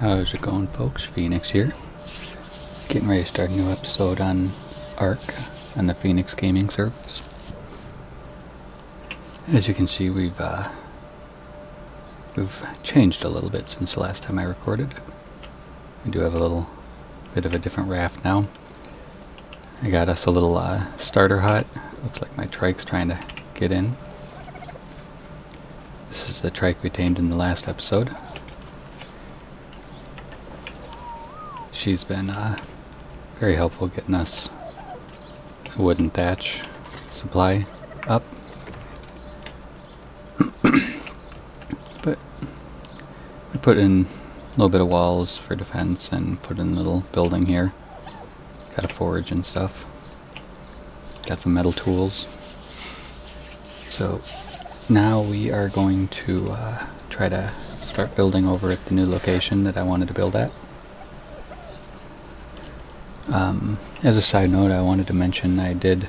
How's it going, folks? Phoenix here. Getting ready to start a new episode on Ark on the Phoenix Gaming service. As you can see, we've changed a little bit since the last time I recorded. We do have a little bit of a different raft now. I got us a little starter hut. Looks like my trike's trying to get in. This is the trike we tamed in the last episode. She's been very helpful getting us a wooden thatch supply up. But we put in a little bit of walls for defense and put in a little building here. Got a forge and stuff. Got some metal tools. So now we are going to try to start building over at the new location that I wanted to build at. As a side note, I wanted to mention I did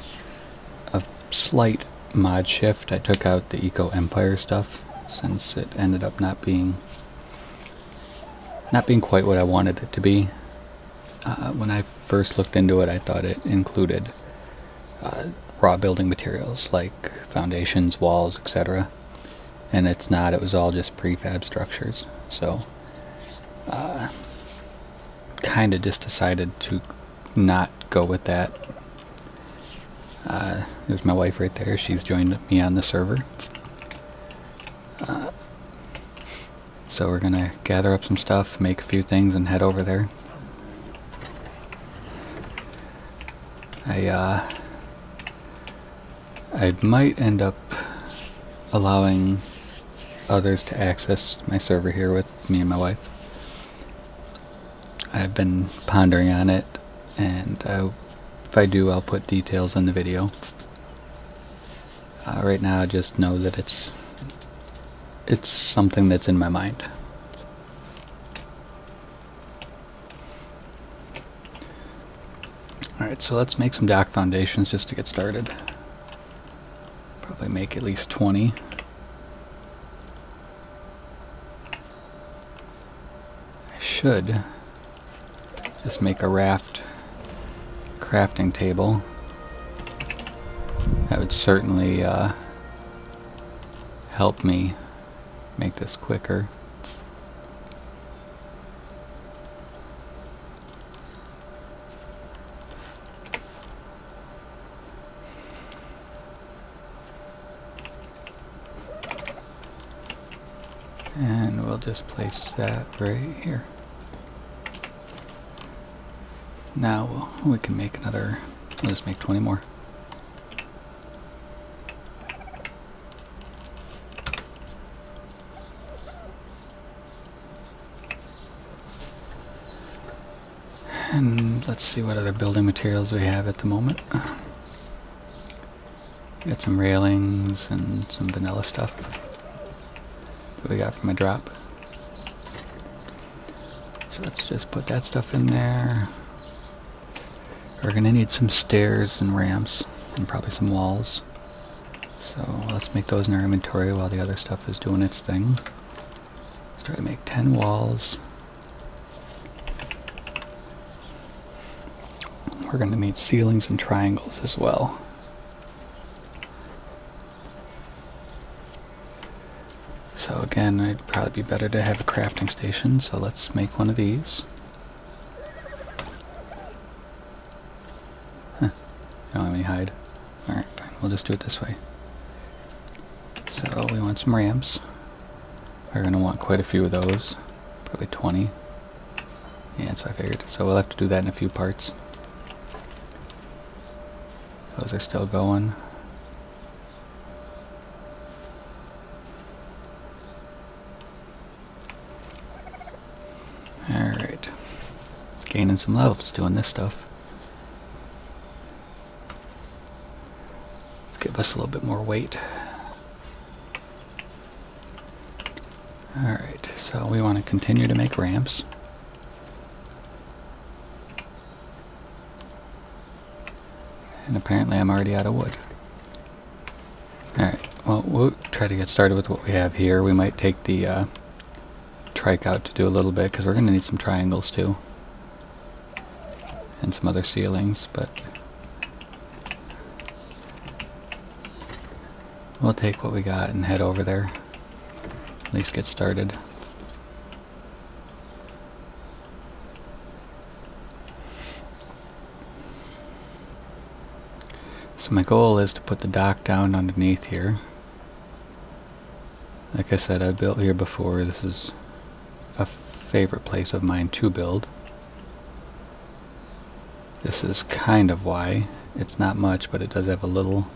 a slight mod shift. I took out the Eco Empire stuff since it ended up not being quite what I wanted it to be. When I first looked into it, I thought it included raw building materials like foundations, walls, etc. And it's not. It was all just prefab structures. So kind of just decided to not go with that. There's my wife right there. She's joined me on the server. So we're gonna gather up some stuff, make a few things, and head over there. I might end up allowing others to access my server here with me and my wife. I've been pondering on it, and if I do, I'll put details in the video. Right now, just know that it's something that's in my mind. Alright, so let's make some dock foundations just to get started. Probably make at least 20. I should just make a raft crafting table. That would certainly help me make this quicker. And we'll just place that right here. Now we can make another, we'll just make 20 more. And let's see what other building materials we have at the moment. Got some railings and some vanilla stuff that we got from a drop. So let's just put that stuff in there. We're going to need some stairs and ramps and probably some walls. So let's make those in our inventory while the other stuff is doing its thing. Let's try to make 10 walls. We're going to need ceilings and triangles as well. So again, it'd probably be better to have a crafting station, so let's make one of these. I don't have any hide. Alright, fine. We'll just do it this way. So we want some ramps. We're going to want quite a few of those. Probably 20. Yeah, that's what I figured. So we'll have to do that in a few parts. Those are still going. Alright. Gaining some levels doing this stuff. Give us a little bit more weight. Alright, so we want to continue to make ramps. And apparently I'm already out of wood. Alright, well, we'll try to get started with what we have here. We might take the trike out to do a little bit, because we're going to need some triangles too. And some other ceilings, but we'll take what we got and head over there. At least get started. So my goal is to put the dock down underneath here. Like I said, I've built here before. This is a favorite place of mine to build. This is kind of why. It's not much, but it does have a little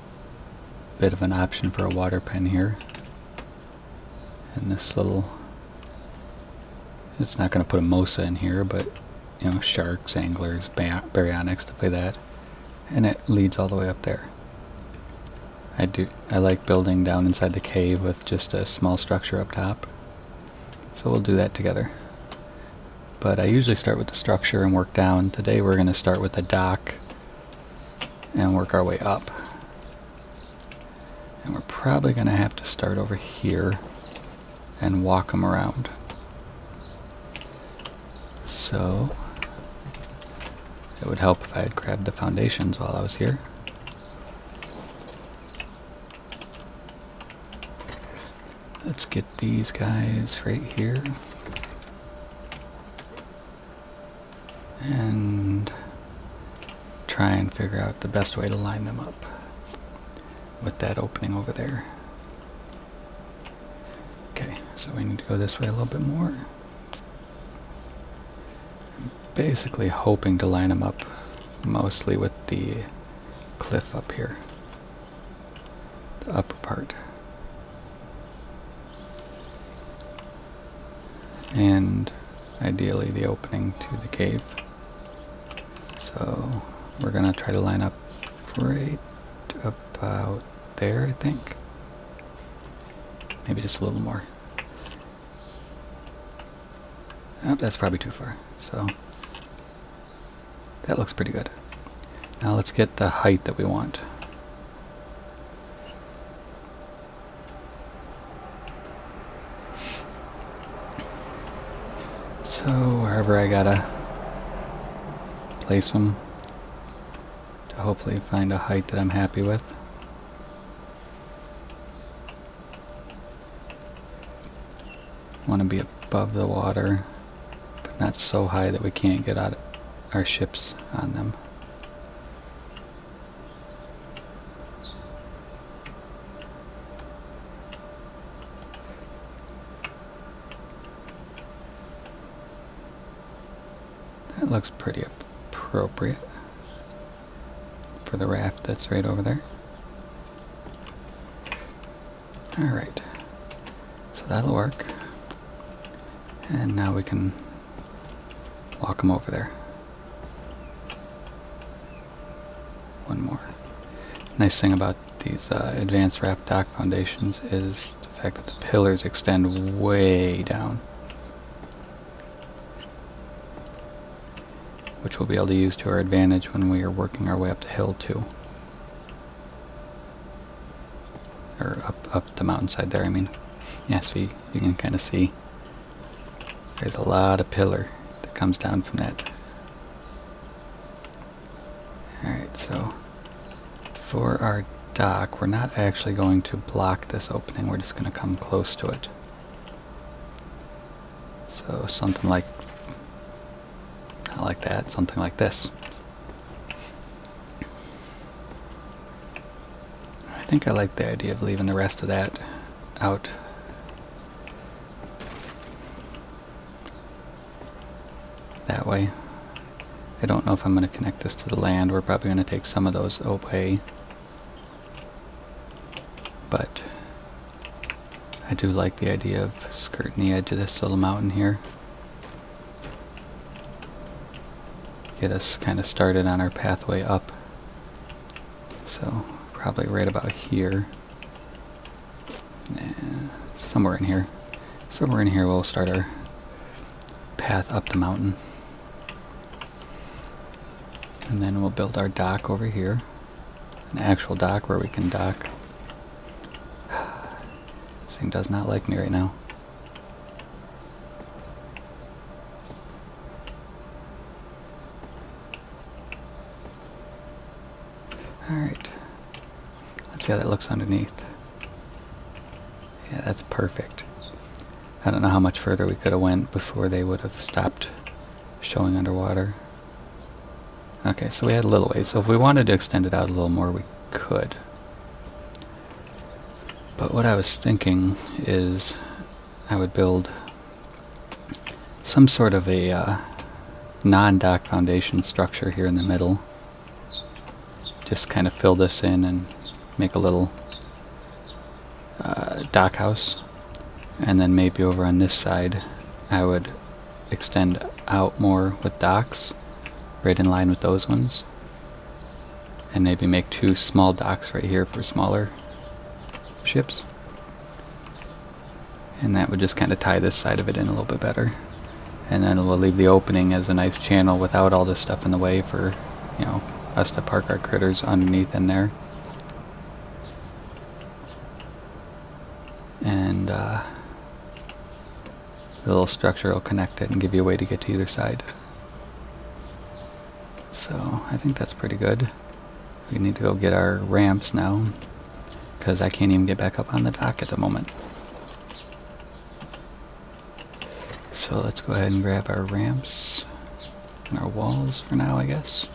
bit of an option for a water pen here. And this little... It's not going to put a MOSA in here, but, you know, sharks, anglers, baryonyx, stuff like that. And it leads all the way up there. I like building down inside the cave with just a small structure up top. So we'll do that together. But I usually start with the structure and work down. Today we're going to start with the dock and work our way up. And we're probably going to have to start over here and walk them around. So it would help if I had grabbed the foundations while I was here. Let's get these guys right here. And try and figure out the best way to line them up with that opening over there. Okay, so we need to go this way a little bit more. Basically hoping to line them up mostly with the cliff up here, the upper part, and ideally the opening to the cave. So we're gonna try to line up right about there, I think. Maybe just a little more. Oh, that's probably too far. So that looks pretty good. Now let's get the height that we want. So wherever I gotta place them to hopefully find a height that I'm happy with. Want to be above the water, but not so high that we can't get out our ships on them. That looks pretty appropriate for the raft that's right over there. Alright, so that'll work. And now we can walk them over there. One more. Nice thing about these advanced raft dock foundations is the fact that the pillars extend way down, which we'll be able to use to our advantage when we are working our way up the hill too. Or up the mountainside there, I mean. Yeah, so you can kind of see there's a lot of pillar that comes down from that. Alright, so for our dock, we're not actually going to block this opening, we're just going to come close to it. So something like, not like that, something like this. I think I like the idea of leaving the rest of that out. That way. I don't know if I'm going to connect this to the land. We're probably going to take some of those away. But I do like the idea of skirting the edge of this little mountain here. Get us kind of started on our pathway up. So probably right about here. Somewhere in here. Somewhere in here we'll start our path up the mountain. And then we'll build our dock over here. An actual dock where we can dock. This thing does not like me right now. see how that looks underneath. Yeah, that's perfect. I don't know how much further we could have went before they would have stopped showing underwater. Okay, so we had a little ways. So if we wanted to extend it out a little more, we could. But what I was thinking is I would build some sort of a non-dock foundation structure here in the middle. Just kind of fill this in and make a little dock house. And then maybe over on this side I would extend out more with docks right in line with those ones. And maybe make 2 small docks right here for smaller ships. And that would just kind of tie this side of it in a little bit better. And then we'll leave the opening as a nice channel without all this stuff in the way for, you know, us to park our critters underneath in there. And the little structure will connect it and give you a way to get to either side. So I think that's pretty good. We need to go get our ramps now, because I can't even get back up on the dock at the moment. So let's go ahead and grab our ramps and our walls for now, I guess.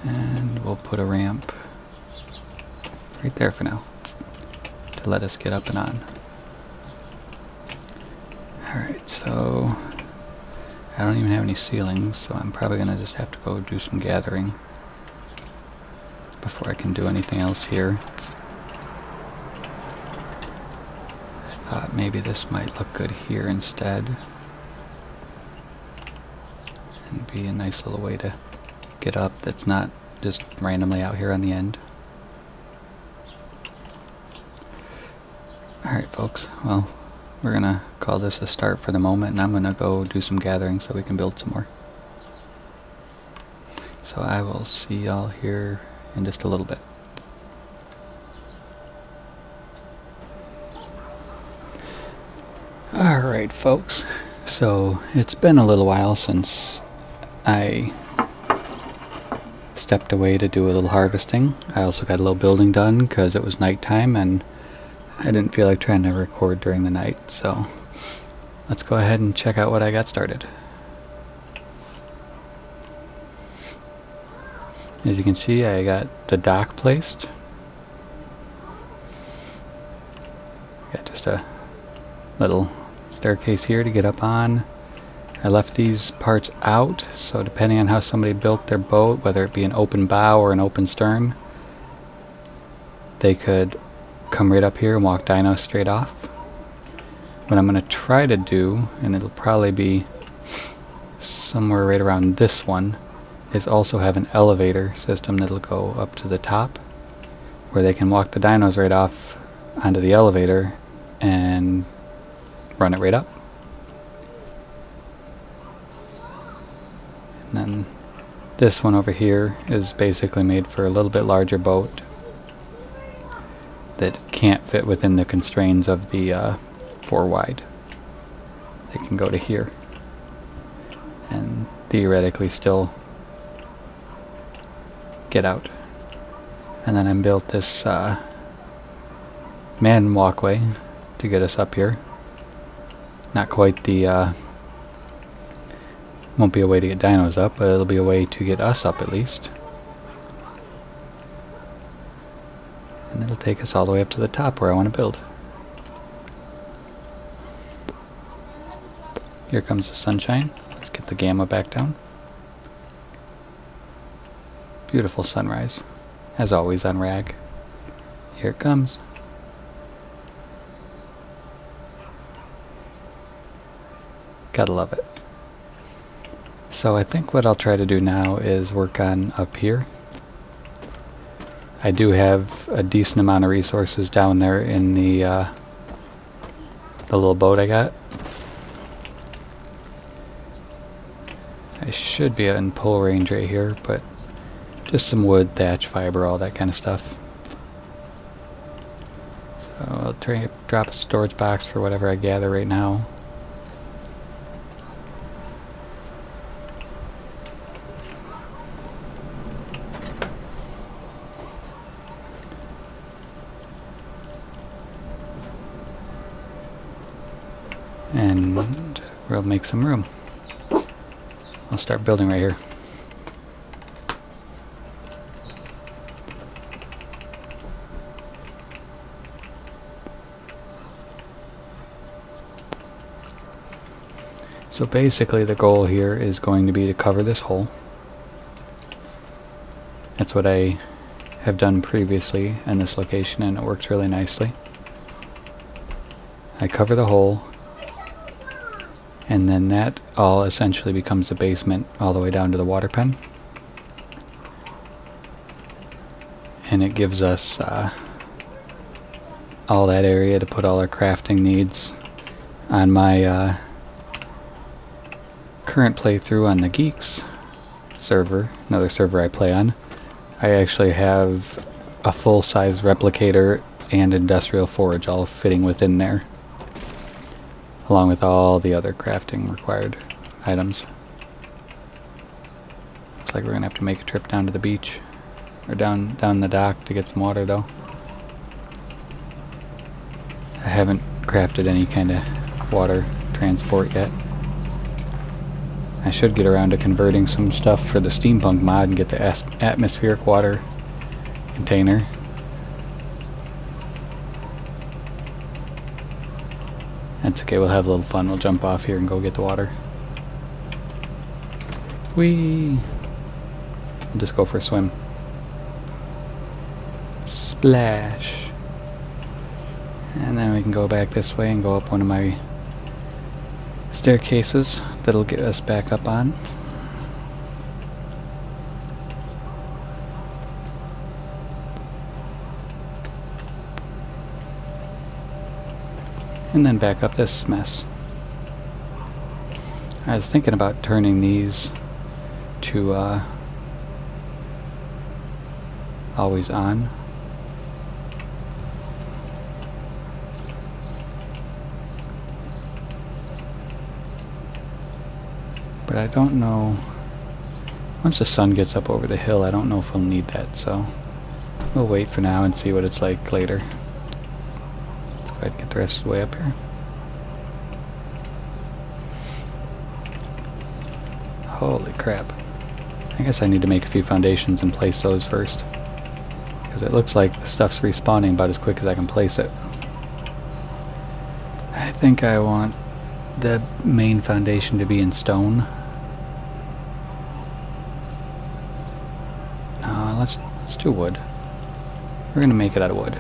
And we'll put a ramp right there for now to let us get up and on. Alright, so I don't even have any ceilings, so I'm probably going to just have to go do some gathering before I can do anything else here. I thought maybe this might look good here instead. And be a nice little way to get up that's not just randomly out here on the end. Alright folks, well, we're gonna call this a start for the moment, and I'm gonna go do some gathering so we can build some more. So I will see y'all here in just a little bit. Alright folks, so it's been a little while since I stepped away to do a little harvesting. I also got a little building done because it was nighttime and I didn't feel like trying to record during the night, so let's go ahead and check out what I got started. As you can see, I got the dock placed. Got just a little staircase here to get up on. I left these parts out, so depending on how somebody built their boat, whether it be an open bow or an open stern, they could come right up here and walk Dino straight off. What I'm going to try to do, and it'll probably be somewhere right around this one, is also have an elevator system that'll go up to the top where they can walk the dinos right off onto the elevator and run it right up. And then this one over here is basically made for a little bit larger boat that can't fit within the constraints of the 4 wide. They can go to here and theoretically still get out. And then I built this man walkway to get us up here. Not quite the won't be a way to get dinos up, but it'll be a way to get us up at least. And it'll take us all the way up to the top where I want to build. Here comes the sunshine. Let's get the gamma back down. Beautiful sunrise, as always on RAG. Here it comes. Gotta love it. So I think what I'll try to do now is work on up here. I do have a decent amount of resources down there in the little boat I got. I should be in pull range right here, but just some wood, thatch, fiber, all that kind of stuff. So I'll try to drop a storage box for whatever I gather right now. And we'll make some room. I'll start building right here. So basically the goal here is going to be to cover this hole. That's what I have done previously in this location, and it works really nicely. I cover the hole, and then that all essentially becomes the basement all the way down to the water pen. And it gives us all that area to put all our crafting needs. On my current playthrough on the Geeks server, another server I play on, I actually have a full-size replicator and industrial forge all fitting within there, along with all the other crafting required items. Looks like we're gonna have to make a trip down to the beach, or down the dock to get some water though. I haven't crafted any kind of water transport yet. I should get around to converting some stuff for the steampunk mod and get the atmospheric water container. That's okay, we'll have a little fun. We'll jump off here and go get the water. Whee! We'll just go for a swim. Splash! And then we can go back this way and go up one of my staircases that'll get us back up on. And then back up this mess. I was thinking about turning these to always on. But I don't know, once the sun gets up over the hill, I don't know if we'll need that, so we'll wait for now and see what it's like later. Let's go ahead and get the rest of the way up here. Holy crap. I guess I need to make a few foundations and place those first, because it looks like the stuff's respawning about as quick as I can place it. I think I want the main foundation to be in stone. No, let's do wood. We're gonna make it out of wood.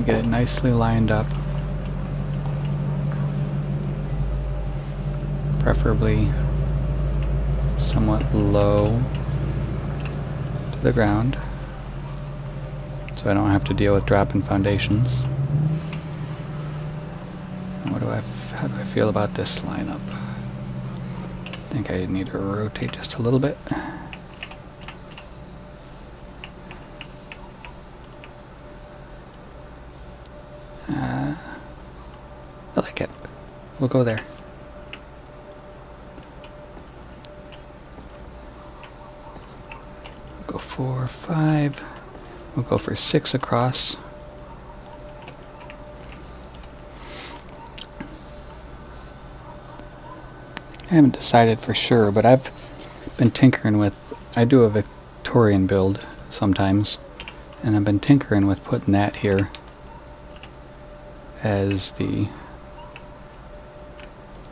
Get it nicely lined up, preferably somewhat low to the ground, so I don't have to deal with dropping foundations. And how do I feel about this lineup? I think I need to rotate just a little bit. I like it. We'll go there. We'll go 4, 5. We'll go for 6 across. I haven't decided for sure, but I've been tinkering with, I do a Victorian build sometimes, and I've been tinkering with putting that here as the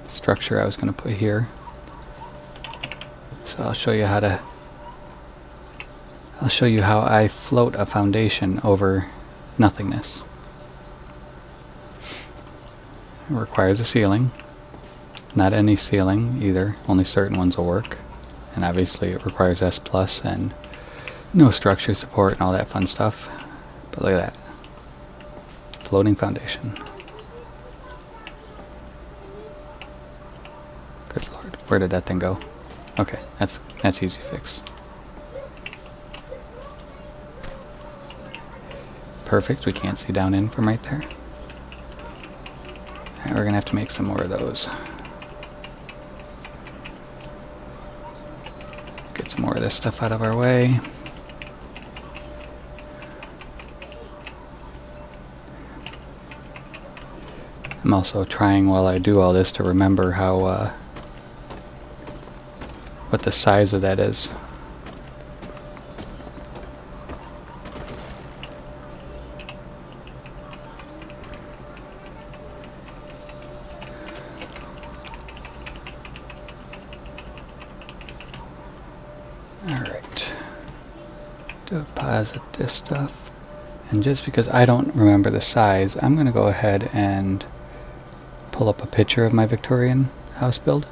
structure I was going to put here. So I'll show you how I float a foundation over nothingness. It requires a ceiling. Not any ceiling either, only certain ones will work. And obviously it requires S+ and no structure support and all that fun stuff. But look at that. Floating foundation. Good lord, where did that thing go? Okay, that's easy fix. perfect. We can't see down in from right there. Alright, we're gonna have to make some more of those. Get some more of this stuff out of our way. I'm also trying while I do all this to remember how what the size of that is. Alright. Deposit this stuff. And just because I don't remember the size, I'm going to go ahead and pull up a picture of my Victorian house build.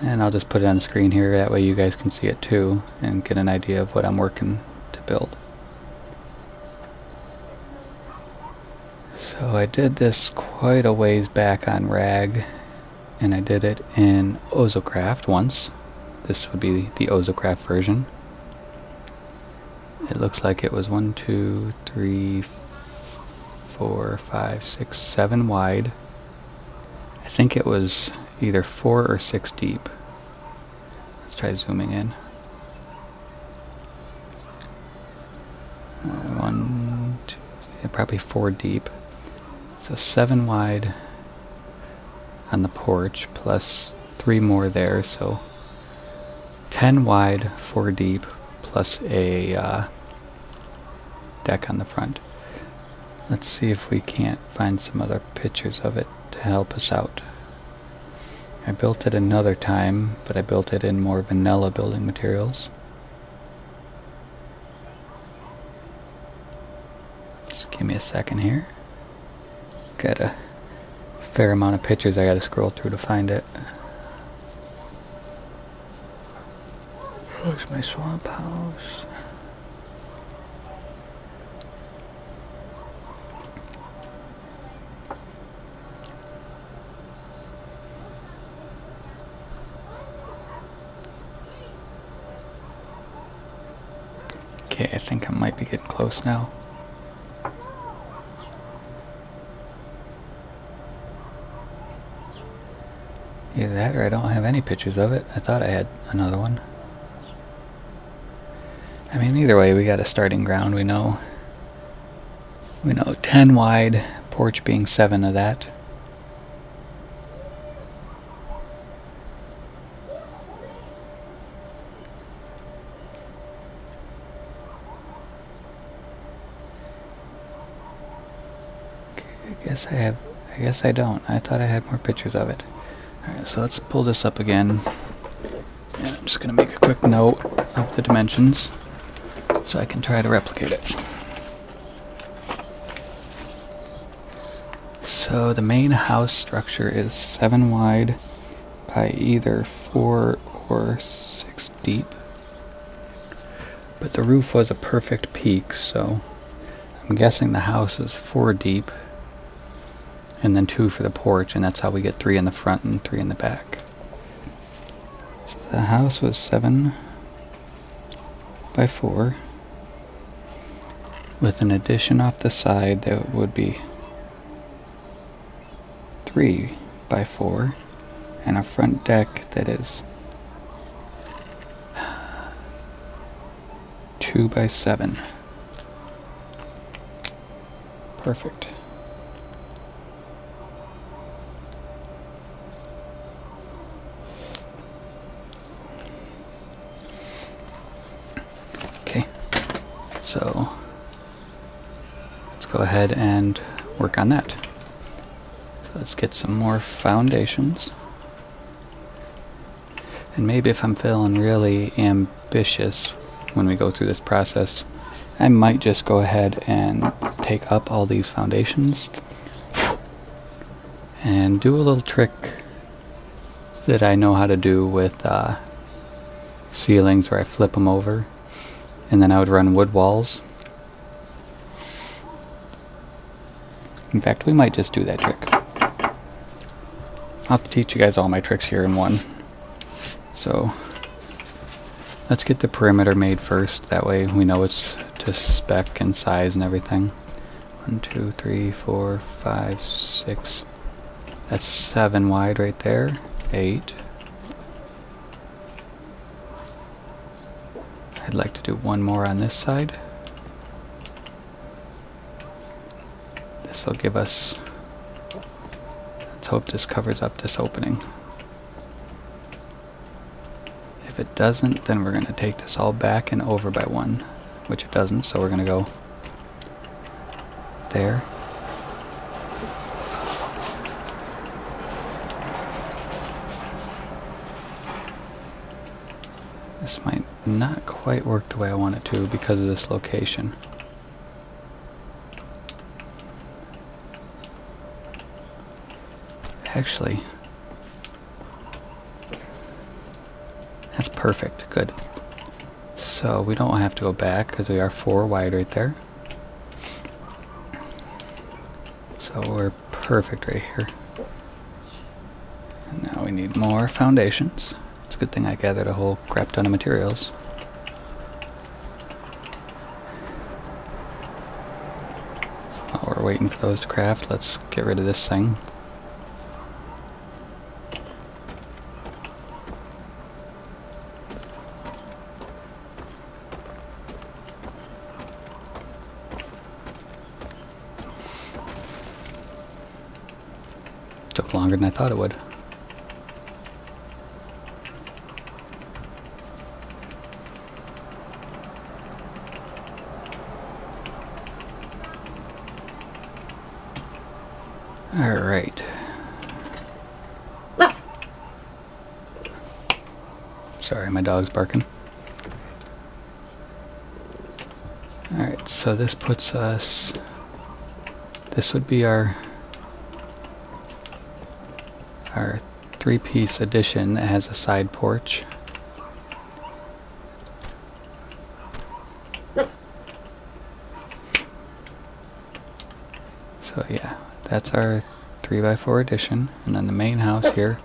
And I'll just put it on the screen here, that way you guys can see it too and get an idea of what I'm working to build. So I did this quite a ways back on Rag, and I did it in Ozocraft once. This would be the Ozocraft version. It looks like it was 1, 2, 3, 4, 5, 6, 7 wide. I think it was either 4 or 6 deep. Let's try zooming in. 1, 2, yeah, probably 4 deep. So 7 wide on the porch, plus 3 more there, so 10 wide, 4 deep, plus a deck on the front. Let's see if we can't find some other pictures of it to help us out. I built it another time, but I built it in more vanilla building materials. Just give me a second here. Got a fair amount of pictures I gotta scroll through to find it. There's my swamp house. Okay, I think I might be getting close now. Either that or I don't have any pictures of it. I thought I had another one. I mean, either way, we got a starting ground. We know 10 wide, porch being 7 of that. Okay, I guess I don't. I thought I had more pictures of it. Alright, so let's pull this up again. And I'm just going to make a quick note of the dimensions so I can try to replicate it. So the main house structure is 7 wide by either 4 or 6 deep. But the roof was a perfect peak, so I'm guessing the house is 4 deep. And then 2 for the porch, and that's how we get 3 in the front and 3 in the back. So the house was 7 by 4, with an addition off the side that would be 3 by 4, and a front deck that is 2 by 7. Perfect. So let's go ahead and work on that. So let's get some more foundations. And maybe if I'm feeling really ambitious when we go through this process, I might just go ahead and take up all these foundations and do a little trick that I know how to do with ceilings where I flip them over. And then I would run wood walls. In fact, we might just do that trick. I'll have to teach you guys all my tricks here in one. So let's get the perimeter made first. That way we know it's to spec and size and everything. 1, 2, 3, 4, 5, 6. That's 7 wide right there. 8. I'd like to do one more on this side. This will give us, let's hope this covers up this opening. If it doesn't, then we're going to take this all back and over by 1, which it doesn't, so we're going to go there. This might not quite work the way I want it to because of this location. Actually, that's perfect. Good. So we don't have to go back because we are 4 wide right there. So we're perfect right here. And now we need more foundations. It's a good thing I gathered a whole crap ton of materials. While we're waiting for those to craft, let's get rid of this thing. Took longer than I thought it would. Alright. Sorry, my dog's barking. Alright, so this puts us... This would be our 3-piece addition that has a side porch. So yeah, that's our 3x4 addition, and then the main house here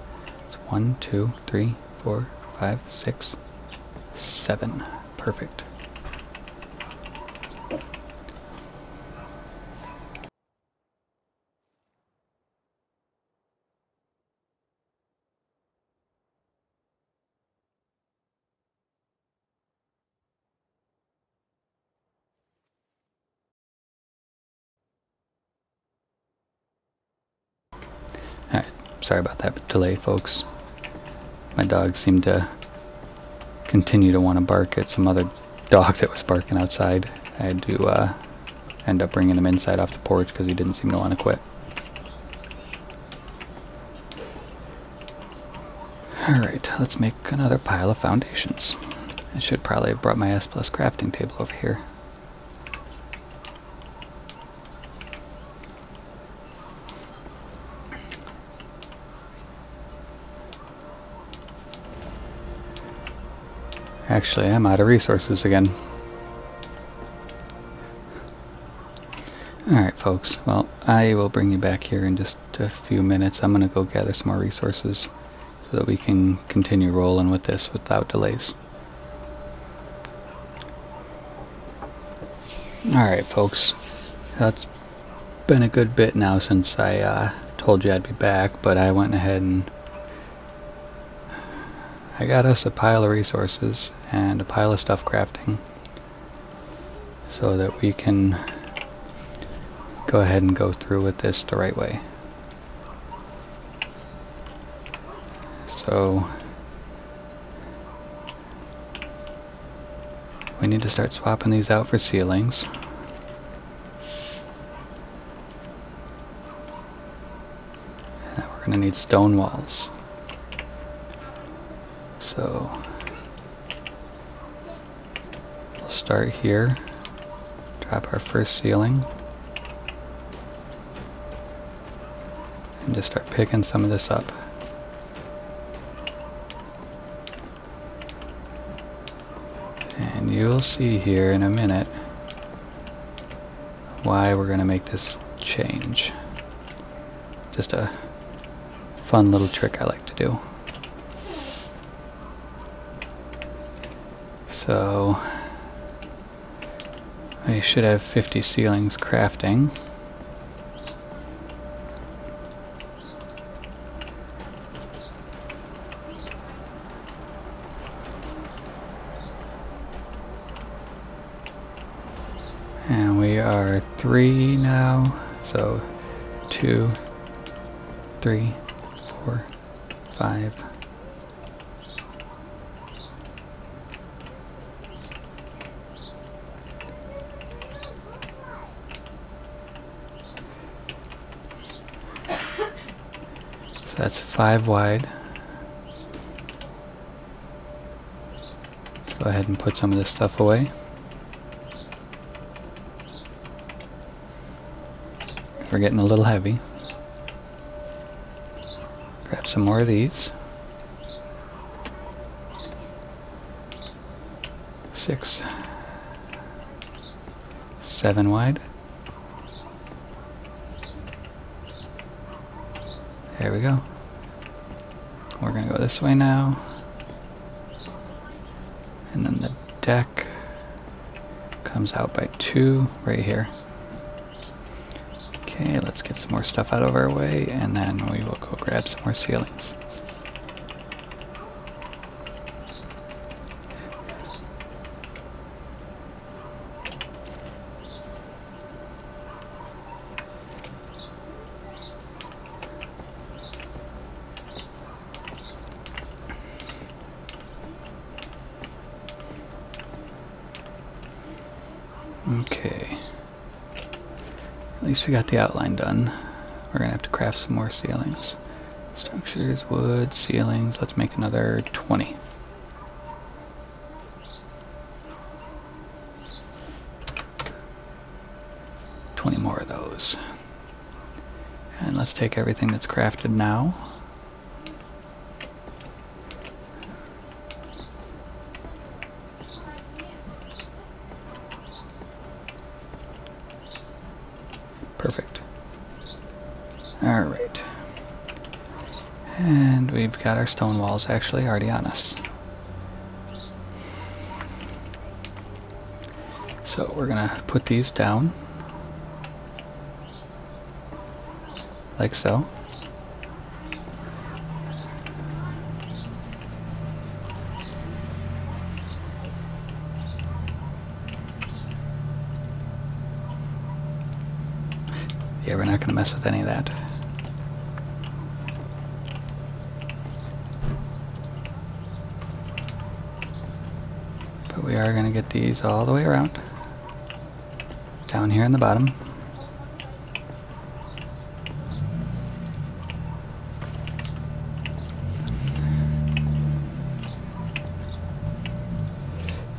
is 1, 2, 3, 4, 5, 6, 7. Perfect. Alright, sorry about that delay, folks. My dog seemed to continue to want to bark at some other dog that was barking outside. I had to end up bringing him inside off the porch because he didn't seem to want to quit. Alright, let's make another pile of foundations. I should probably have brought my S+ crafting table over here. Actually, I'm out of resources again. Alright folks, well, I will bring you back here in just a few minutes. I'm going to go gather some more resources so that we can continue rolling with this without delays. Alright folks, that's been a good bit now since I told you I'd be back, but I went ahead and I got us a pile of resources and a pile of stuff crafting so that we can go ahead and go through with this the right way. So we need to start swapping these out for ceilings. And we're going to need stone walls. So we'll start here, drop our first ceiling, and just start picking some of this up. And you'll see here in a minute why we're going to make this change. Just a fun little trick I like to do. So We should have 50 ceilings crafting. And we are 3 now, so 2, 3, 4, 5. So that's 5 wide. Let's go ahead and put some of this stuff away. We're getting a little heavy. Grab some more of these. 6, 7 wide. There we go. We're gonna go this way now. And then the deck comes out by 2 right here. Okay, let's get some more stuff out of our way, and then we will go grab some more ceilings. Okay. At least we got the outline done. We're gonna have to craft some more ceilings. Structures, wood, ceilings. Let's make another 20. More of those. And let's take everything that's crafted now. Perfect. Alright. And we've got our stone walls actually already on us. So we're gonna put these down. Like so. Yeah, we're not going to mess with any of that. But we are going to get these all the way around. Down here in the bottom.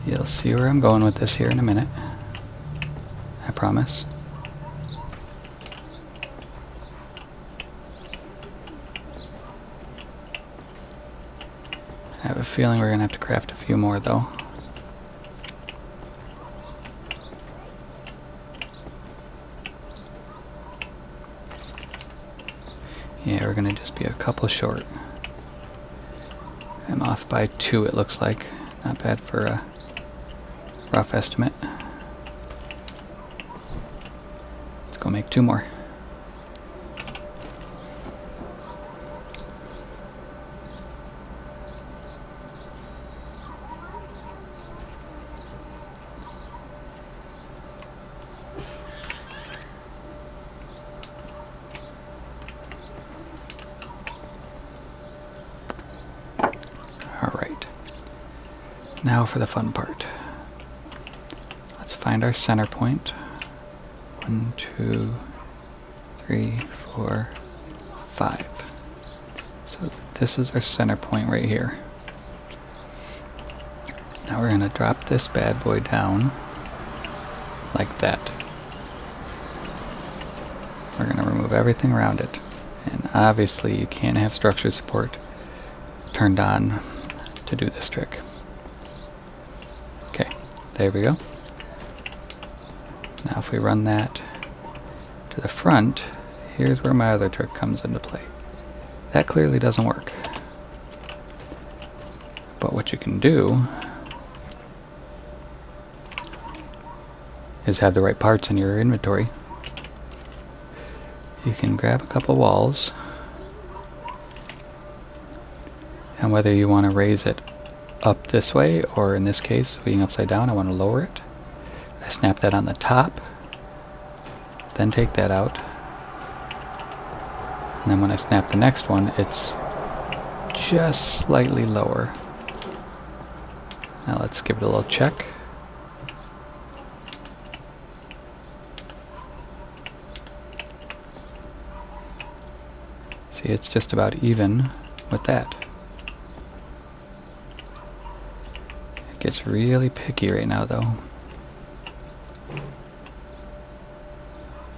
You'll see where I'm going with this here in a minute. I promise. I have a feeling we're going to have to craft a few more though. Yeah, we're going to just be a couple short. I'm off by 2 it looks like. Not bad for a rough estimate. Let's go make 2 more. Alright. Now for the fun part. Let's find our center point. 1, 2, 3, 4, 5. So this is our center point right here. Now we're going to drop this bad boy down like that. We're going to remove everything around it. And obviously you can't have structure support turned on to do this trick. Okay, there we go. Now if we run that to the front, here's where my other trick comes into play. That clearly doesn't work. But what you can do is have the right parts in your inventory. You can grab a couple walls, and whether you want to raise it up this way, or in this case, being upside down, I want to lower it. I snap that on the top, then take that out, and then when I snap the next one, it's just slightly lower. Now let's give it a little check. See, it's just about even with that. It gets really picky right now though.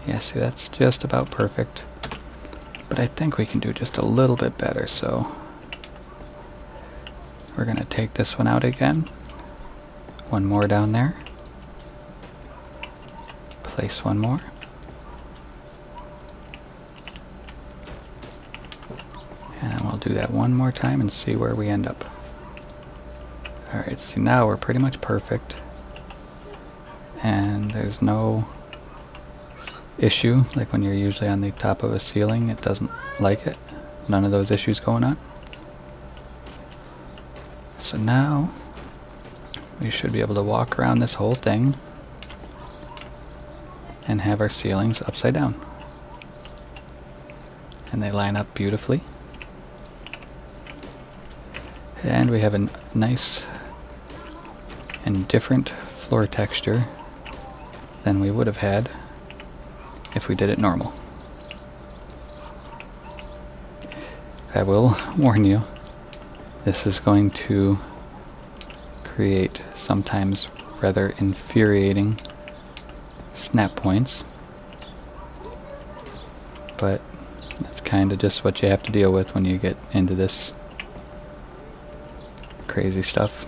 Yeah, see, that's just about perfect. But I think we can do just a little bit better, so we're going to take this one out again. One more down there. Place one more. And we'll do that one more time and see where we end up. Alright, so now we're pretty much perfect. And there's no issue, like when you're usually on the top of a ceiling, it doesn't like it. None of those issues going on. So now we should be able to walk around this whole thing and have our ceilings upside down. And they line up beautifully. And we have a nice and different floor texture than we would have had if we did it normal. I will warn you, this is going to create sometimes rather infuriating snap points, but that's kind of just what you have to deal with when you get into this crazy stuff.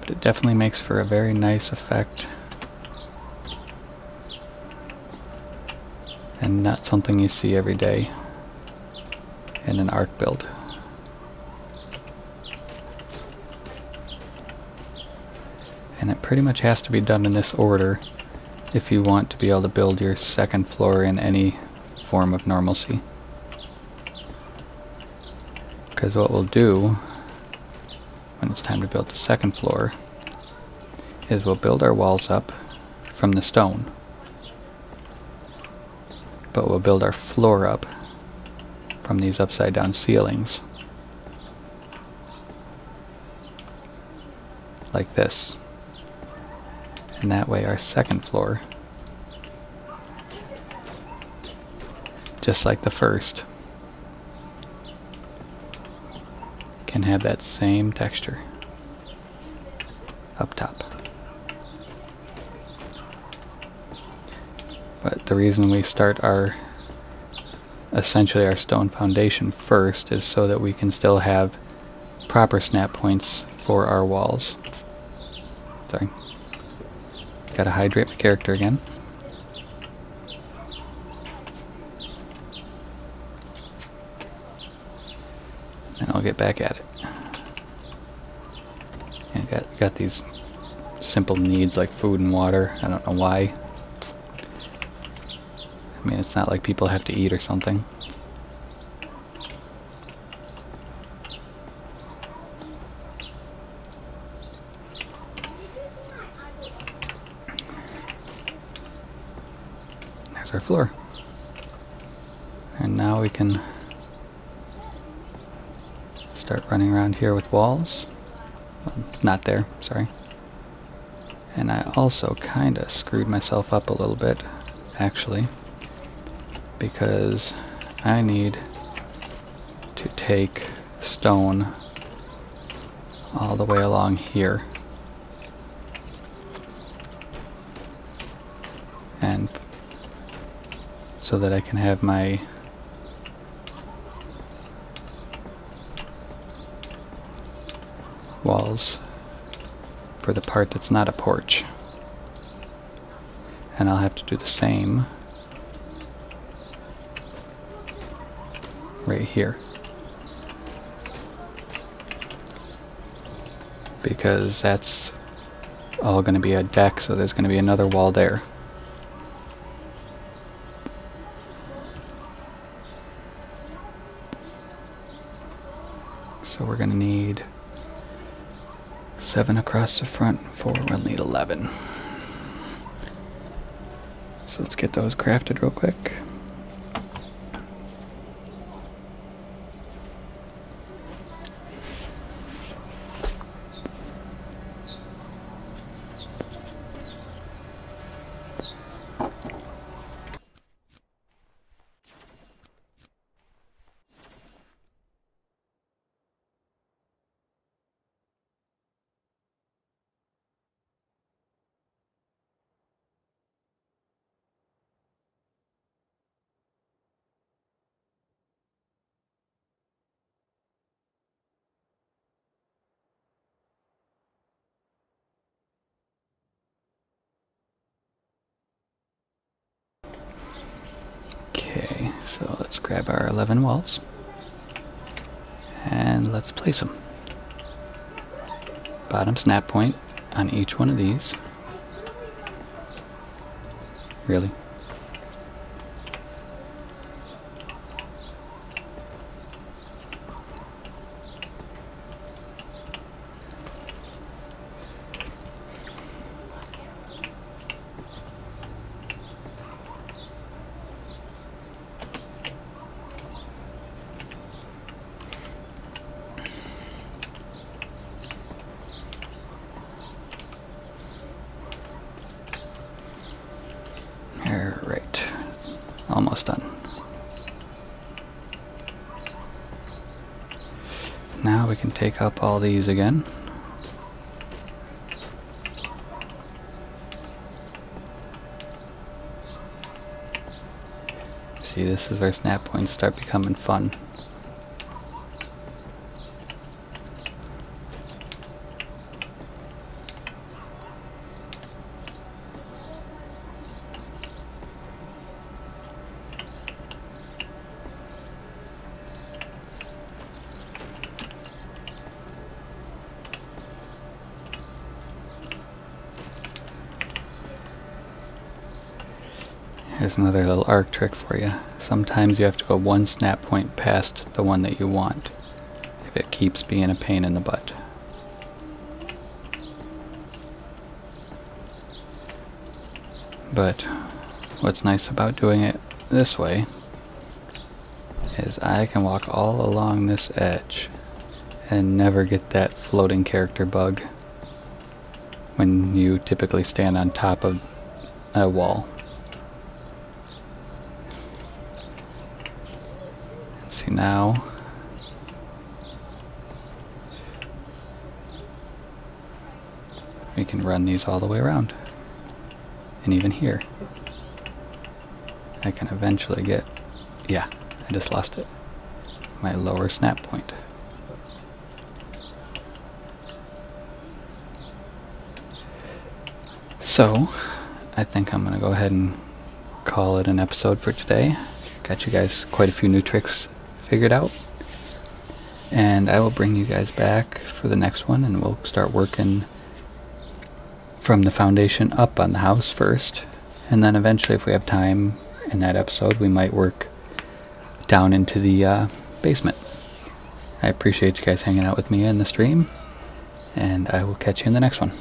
But it definitely makes for a very nice effect, and not something you see every day in an Ark build. And it pretty much has to be done in this order if you want to be able to build your second floor in any form of normalcy. Because what we'll do when it's time to build the second floor is we'll build our walls up from the stone, but we'll build our floor up from these upside down ceilings like this. And that way our second floor, just like the first, can have that same texture up top. But the reason we start essentially our stone foundation first is so that we can still have proper snap points for our walls. Sorry. Gotta hydrate my character again. And I'll get back at it. And got these simple needs like food and water. I don't know why. I mean, it's not like people have to eat or something. There's our floor. And now we can start running around here with walls. Well, not there, sorry. And I also kind of screwed myself up a little bit, actually, because I need to take stone all the way along here. And so that I can have my walls for the part that's not a porch. And I'll have to do the same right here. Because that's all going to be a deck, so there's going to be another wall there. So we're going to need 7 across the front, 4, we'll need 11. So let's get those crafted real quick. Okay, so let's grab our 11 walls and let's place them. Bottom snap point on each one of these. Really? Alright, almost done. Now we can take up all these again. See, this is where snap points start becoming fun. Here's another little arc trick for you. Sometimes you have to go one snap point past the one that you want if it keeps being a pain in the butt. But what's nice about doing it this way is I can walk all along this edge and never get that floating character bug when you typically stand on top of a wall. See, now we can run these all the way around. And even here I can eventually get, yeah, I just lost it, my lower snap point. So I think I'm gonna go ahead and call it an episode for today. Got you guys quite a few new tricks figured out, and I will bring you guys back for the next one, and we'll start working from the foundation up on the house first, and then eventually, if we have time in that episode, we might work down into the basement. I appreciate you guys hanging out with me in the stream, and I will catch you in the next one.